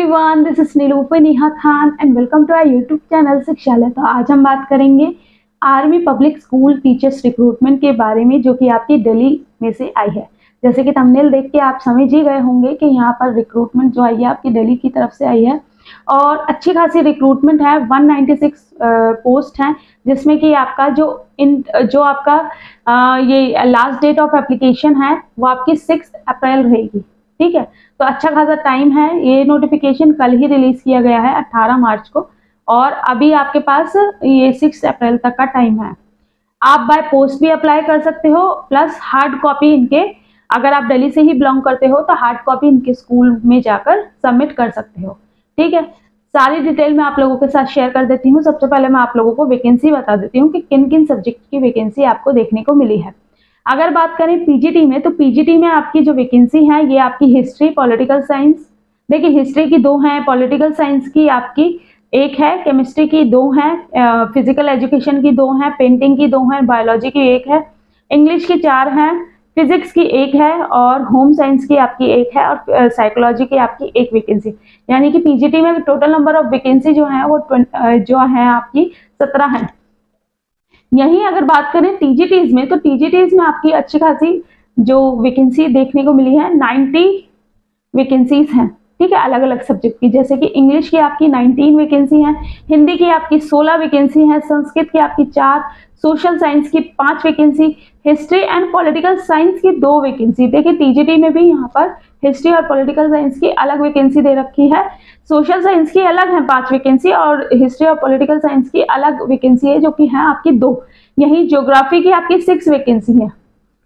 Everyone, this is Nilufar Neha Khan and welcome to our YouTube channel Shikshalaya. तो आज हम बात करेंगे army public school teachers recruitment के बारे में, जो कि आपकी दिल्ली में से आई है। जैसे कि थंबनेल देख के आप समझ ही गए होंगे कि यहाँ पर रिक्रूटमेंट जो आई है आपकी दिल्ली की तरफ से आई है और अच्छी खासी रिक्रूटमेंट है। 196 पोस्ट हैं, जिसमें कि आपका जो आपका ये लास्ट डेट ऑफ एप्लीकेशन है वो आपकी 6 अप्रैल रहेगी। ठीक है, तो अच्छा खासा टाइम है। ये नोटिफिकेशन कल ही रिलीज किया गया है 18 मार्च को, और अभी आपके पास ये 6 अप्रैल तक का टाइम है। आप बाय पोस्ट भी अप्लाई कर सकते हो, प्लस हार्ड कॉपी इनके, अगर आप दिल्ली से ही बिलोंग करते हो तो हार्ड कॉपी इनके स्कूल में जाकर सबमिट कर सकते हो। ठीक है, सारी डिटेल मैं आप लोगों के साथ शेयर कर देती हूँ। सबसे पहले मैं आप लोगों को वैकेंसी बता देती हूँ कि किन किन सब्जेक्ट की वैकेंसी आपको देखने को मिली है। अगर बात करें पीजीटी में, तो पीजीटी में आपकी जो वैकेंसी है ये आपकी हिस्ट्री, पॉलिटिकल साइंस, देखिए हिस्ट्री की 2 हैं, पॉलिटिकल साइंस की आपकी 1 है, केमिस्ट्री की 2 हैं, फिजिकल एजुकेशन की 2 हैं, पेंटिंग की 2 हैं, बायोलॉजी की 1 है, इंग्लिश की 4 हैं, फिजिक्स की 1 है और होम साइंस की आपकी 1 है और साइकोलॉजी की आपकी 1 वैकेंसी। यानी कि पीजीटी में टोटल नंबर ऑफ वैकेंसी जो है वो जो है आपकी 17 है। यहीं अगर बात करें टीजीटीज में, तो टीजीटीज में आपकी अच्छी खासी जो वैकेंसी देखने को मिली है, 90 वैकेंसीज हैं। ठीक है, अलग अलग सब्जेक्ट की, जैसे कि इंग्लिश की आपकी 19 वैकेंसी है, हिंदी की आपकी 16 वैकेंसी है, संस्कृत की आपकी 4, सोशल साइंस की 5 vacancy, history and political science की 2 वैकेंसी। देखिए टीजीटी में भी यहाँ पर हिस्ट्री और पॉलिटिकल साइंस की अलग वैकेंसी दे रखी है, सोशल साइंस की अलग है 5 वैकेंसी और हिस्ट्री और पॉलिटिकल साइंस की अलग वैकेंसी है, जो कि है आपकी 2। यही ज्योग्राफी की आपकी 6 वैकेंसी है।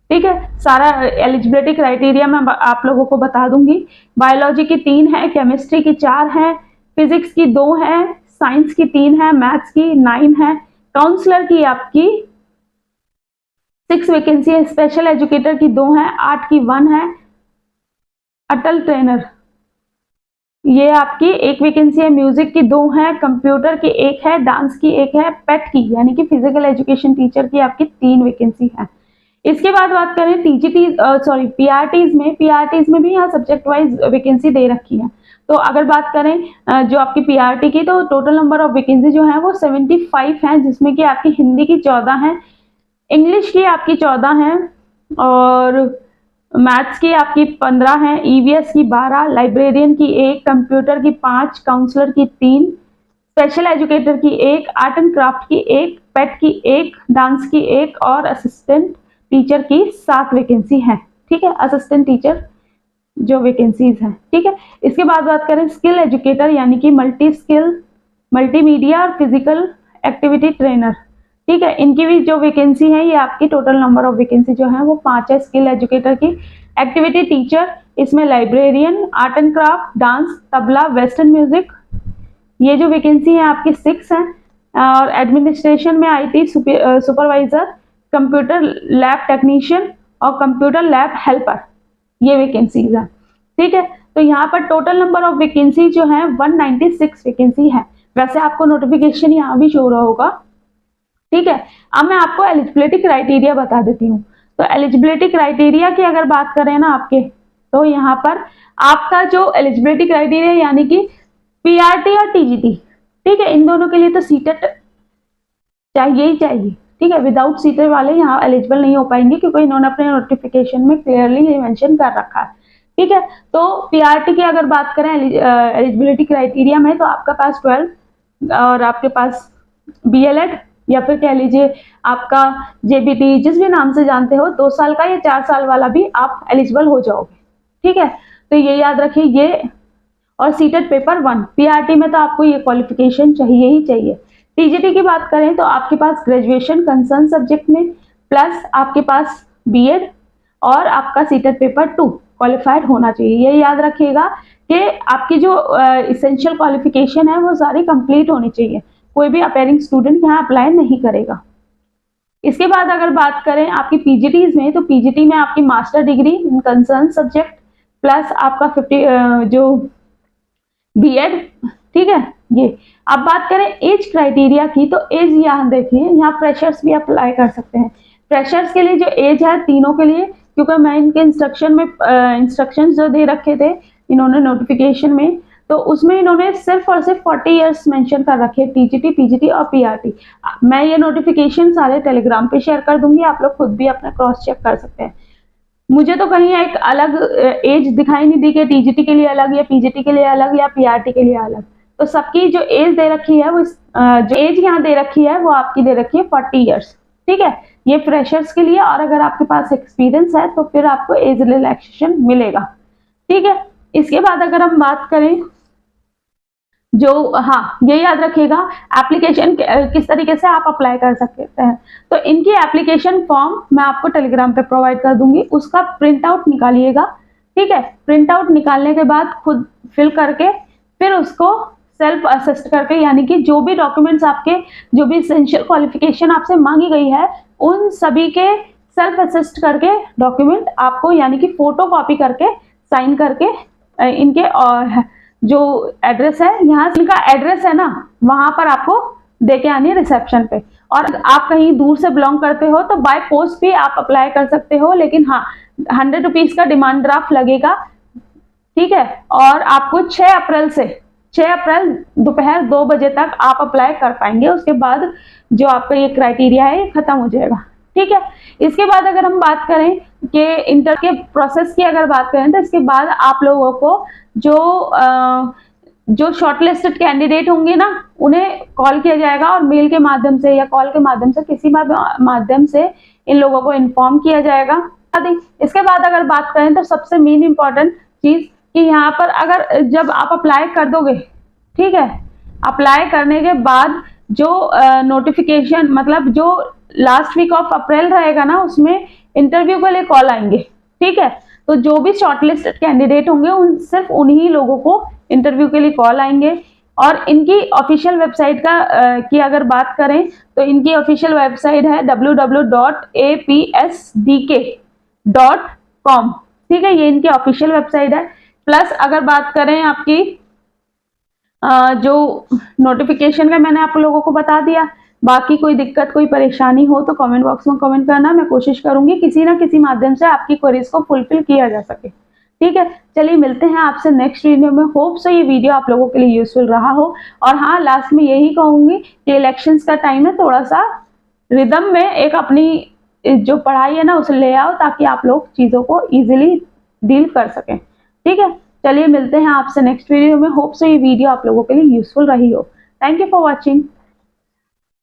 ठीक है, सारा एलिजिबिलिटी क्राइटेरिया मैं आप लोगों को बता दूंगी। बायोलॉजी की 3 है, केमिस्ट्री की 4 है, फिजिक्स की 2 है, साइंस की 3 है, मैथ्स की 9 है, काउंसलर की आपकी 6 वैकेंसी है, स्पेशल एजुकेटर की 2 है, आर्ट की 1 है, अटल ट्रेनर ये आपकी 1 वैकेंसी है, म्यूजिक की 2 है, कंप्यूटर की 1 है, डांस की 1 है, पेट की यानी कि फिजिकल एजुकेशन टीचर की आपकी 3 वैकेंसी है। इसके बाद बात करें टीजीटी पीआरटीज में भी यहाँ सब्जेक्ट वाइज वैकेंसी दे रखी है। तो अगर बात करें जो आपकी पीआरटी की, तो टोटल नंबर ऑफ वैकेंसी जो है वो 75 है, जिसमें कि आपकी हिंदी की 14 है, इंग्लिश की आपकी 14 है और मैथ्स की आपकी 15 है, ईवीएस की 12, लाइब्रेरियन की 1, कंप्यूटर की 5, काउंसलर की 3, स्पेशल एजुकेटर की 1, आर्ट एंड क्राफ्ट की 1, पेट की 1, डांस की 1 और असिस्टेंट टीचर की 7 वैकेंसी है। ठीक है, असिस्टेंट टीचर जो वैकेंसीज हैं। ठीक है, इसके बाद बात करें स्किल एजुकेटर यानी कि मल्टी स्किल, मल्टीमीडिया और फिजिकल एक्टिविटी ट्रेनर। ठीक है, इनकी भी जो वैकेंसी है ये आपकी टोटल नंबर ऑफ वैकेंसी जो है वो 5 है। स्किल एजुकेटर की, एक्टिविटी टीचर, इसमें librarian, art and craft, dance, tabla, western music, ये जो वैकेंसी है आपकी 6 है। और एडमिनिस्ट्रेशन में IT supervisor, computer lab technician और कंप्यूटर लैब हेल्पर, ये वैकेंसीज है। ठीक है, तो यहाँ पर टोटल नंबर ऑफ वैकेंसी जो है 196 वैकेंसी है। वैसे आपको नोटिफिकेशन यहाँ भी शो हो रहा होगा। ठीक है, अब मैं आपको एलिजिबिलिटी क्राइटेरिया बता देती हूँ। तो एलिजिबिलिटी क्राइटेरिया की अगर बात करें ना आपके, तो यहाँ पर आपका जो एलिजिबिलिटी क्राइटेरिया यानी कि पीआरटी और टीजीटी, ठीक है, इन दोनों के लिए तो सीटेट चाहिए ही चाहिए। ठीक है, विदाउट सीटेट वाले यहाँ एलिजिबल नहीं हो पाएंगे, क्योंकि इन्होंने अपने नोटिफिकेशन में क्लियरली मेंशन कर रखा है। ठीक है, तो पीआरटी की अगर बात करें एलिजिबिलिटी क्राइटेरिया में, तो आपका पास 12 और आपके पास बीएलएड या फिर कह लीजिए आपका जेबीटी, जिस भी नाम से जानते हो, 2 साल का या 4 साल वाला भी आप एलिजिबल हो जाओगे। ठीक है, तो ये याद रखिए, ये और सीटेट पेपर 1। पीआरटी में तो आपको ये क्वालिफिकेशन चाहिए ही चाहिए। टीजीटी की बात करें तो आपके पास ग्रेजुएशन कंसर्न सब्जेक्ट में प्लस आपके पास बीएड और आपका सीटेट पेपर 2 क्वालिफाइड होना चाहिए। ये याद रखिएगा कि आपकी जो इसेंशियल क्वालिफिकेशन है वो सारी कंप्लीट होनी चाहिए। कोई भी अपेयरिंग स्टूडेंट यहाँ अप्लाई नहीं करेगा। इसके बाद अगर बात करें आपकी पीजीटीज में, तो पीजीटी में आपकी master degree in concern subject plus आपका 50 जो बीएड। ठीक है, ये अब बात करें एज क्राइटेरिया की, तो एज यहाँ देखिए, यहाँ फ्रेशर्स भी अप्लाई कर सकते हैं। फ्रेशर्स के लिए जो एज है तीनों के लिए, क्योंकि मैं इनके इंस्ट्रक्शंस जो दे रखे थे इन्होंने नोटिफिकेशन में, तो उसमें इन्होंने सिर्फ और सिर्फ 40 इयर्स मेंशन कर रखे हैं, टीजीटी, पीजीटी और पीआरटी। मैं ये नोटिफिकेशन सारे टेलीग्राम पे शेयर कर दूंगी, आप लोग खुद भी अपना क्रॉस चेक कर सकते हैं। मुझे तो कहीं एक अलग एज दिखाई नहीं दी कि टीजीटी के लिए अलग या पीजीटी के लिए अलग या पीआरटी के लिए अलग। तो सबकी जो एज दे रखी है वो जो एज यहाँ दे रखी है वो आपकी दे रखी है 40 इयर्स। ठीक है, ये फ्रेशर्स के लिए, और अगर आपके पास एक्सपीरियंस है तो फिर आपको एज रिलैक्सेशन मिलेगा। ठीक है, इसके बाद अगर हम बात करें जो, हाँ ये याद रखिएगा एप्लीकेशन किस तरीके से आप अप्लाई कर सकते हैं। तो इनकी एप्लीकेशन फॉर्म मैं आपको टेलीग्राम पे प्रोवाइड कर दूंगी, उसका प्रिंट आउट निकालिएगा। ठीक है, प्रिंट आउट निकालने के बाद खुद फिल करके फिर उसको सेल्फ असिस्ट करके, यानी कि जो भी डॉक्यूमेंट्स आपके, जो भी एसेंशियल क्वालिफिकेशन आपसे मांगी गई है उन सभी के सेल्फ असिस्ट करके डॉक्यूमेंट आपको, यानी कि फोटो कॉपी करके साइन करके इनके जो एड्रेस है, यहाँ इनका एड्रेस है ना, वहां पर आपको देके आनी है रिसेप्शन पे। और आप कहीं दूर से बिलोंग करते हो तो बाय पोस्ट भी आप अप्लाई कर सकते हो, लेकिन हाँ 100 रुपीज का डिमांड ड्राफ्ट लगेगा। ठीक है, और आपको 6 अप्रैल दोपहर 2 बजे तक आप अप्लाई कर पाएंगे। उसके बाद जो आपका ये क्राइटेरिया है ये खत्म हो जाएगा। ठीक है, इसके बाद अगर हम बात करें कि इंटर के प्रोसेस की अगर बात करें तो इसके बाद आप लोगों को जो शॉर्टलिस्टेड कैंडिडेट होंगे ना उन्हें कॉल किया जाएगा, और मेल के माध्यम से या कॉल के माध्यम से, किसी माध्यम से इन लोगों को इन्फॉर्म किया जाएगा। इसके बाद अगर बात करें तो सबसे मेन इंपॉर्टेंट चीज कि यहाँ पर अगर जब आप अप्लाई कर दोगे, ठीक है, अप्लाई करने के बाद जो नोटिफिकेशन, मतलब जो लास्ट वीक ऑफ अप्रैल रहेगा ना, उसमें इंटरव्यू के लिए कॉल आएंगे। ठीक है, तो जो भी शॉर्टलिस्टेड कैंडिडेट होंगे उन सिर्फ उन्हीं लोगों को इंटरव्यू के लिए कॉल आएंगे। और इनकी ऑफिशियल वेबसाइट की अगर बात करें तो इनकी ऑफिशियल वेबसाइट है www.apsdk.com। ठीक है, ये इनकी ऑफिशियल वेबसाइट है। प्लस अगर बात करें आपकी जो नोटिफिकेशन का, मैंने आप लोगों को बता दिया। बाकी कोई दिक्कत, कोई परेशानी हो तो कमेंट बॉक्स में कमेंट करना, मैं कोशिश करूंगी किसी ना किसी माध्यम से आपकी क्वेरीज को फुलफिल किया जा सके। ठीक है, चलिए मिलते हैं आपसे नेक्स्ट वीडियो में। होप सो ये वीडियो आप लोगों के लिए यूजफुल रहा हो। और हाँ, लास्ट में यही कहूंगी कि इलेक्शंस का टाइम है, थोड़ा सा रिदम में एक अपनी जो पढ़ाई है ना उसे ले आओ, ताकि आप लोग चीजों को इजीली डील कर सकें। ठीक है, चलिए मिलते हैं आपसे नेक्स्ट वीडियो में। होप सो ये वीडियो आप लोगों के लिए यूजफुल रही हो। Thank you for watching.